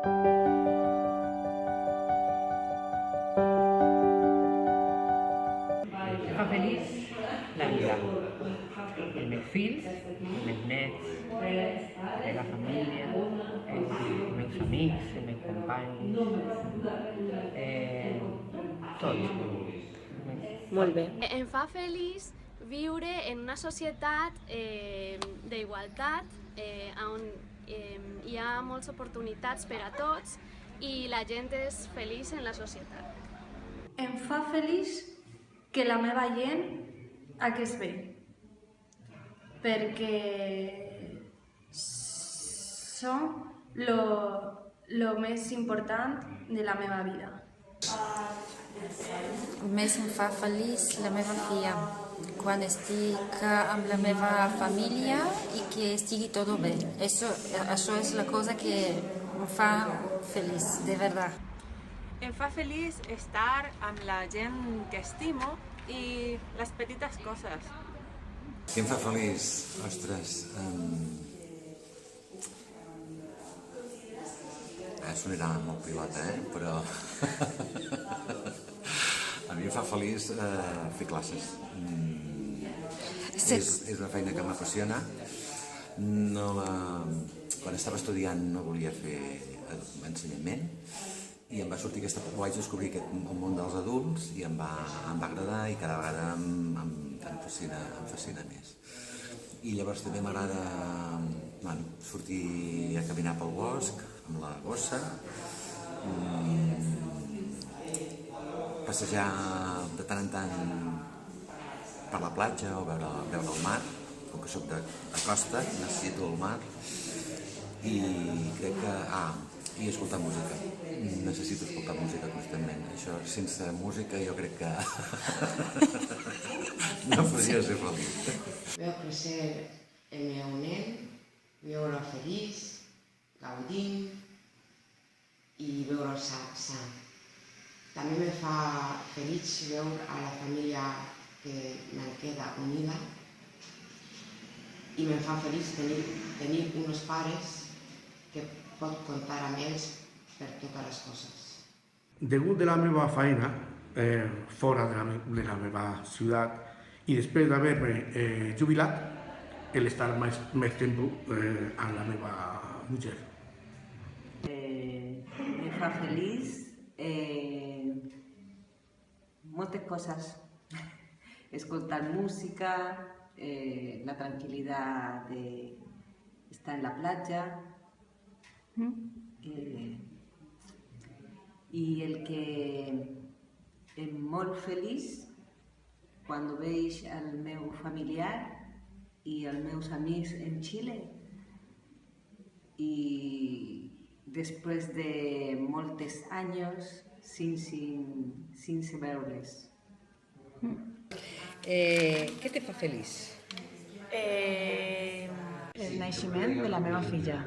Em fa feliç la vida, els meus fills, els meus nets, la meva família, els meus amics, els meus companys, tot. Molt bé. Em fa feliç viure en una societat d'igualtat on hi ha moltes oportunitats per a tots i la gent és feliç en la societat. Em fa feliç que la meva gent hagués bé, perquè són lo més important de la meva vida. Més em fa feliç la meva filla, quan estic amb la meva família i que estigui tot bé. Això és la cosa que em fa feliç, de veritat. Em fa feliç estar amb la gent que estimo i les petites coses. Què em fa feliç? Ostres... sonarà molt pilota, però... A mi em fa feliç fer classes. És una feina que m'apassiona. Quan estava estudiant no volia fer ensenyament i em va sortir vaig descobrir el món dels adults i em va agradar i cada vegada em fascina més. I llavors també m'agrada sortir a caminar pel bosc amb la gossa, passejar de tant en tant per la platja o veure el mar. Com que soc de costa, necessito el mar i crec que... i escoltar música. Necessito escoltar música constantment. Això, sense música, jo crec que no podria ser feliç. Veu créixer el meu nen, veure-lo feliç, gaudint i veure'l sa. També me fa feliç veure a la família que me'n queda unida i me fa feliç tenir uns pares que pot comptar amb ells per totes les coses. Degut de la meva feina fora de la meva ciutat i després d'haver-me jubilat, l'estar més temps amb la meva mujer. Me fa feliç moltes coses. Escoltar música, la tranquil·litat d'estar en la platja, i el que em molt feliç quan veig el meu familiar i els meus amics en Xile i després de molts anys sense veure'ls. Què te fa feliç? El naixement de la meva filla.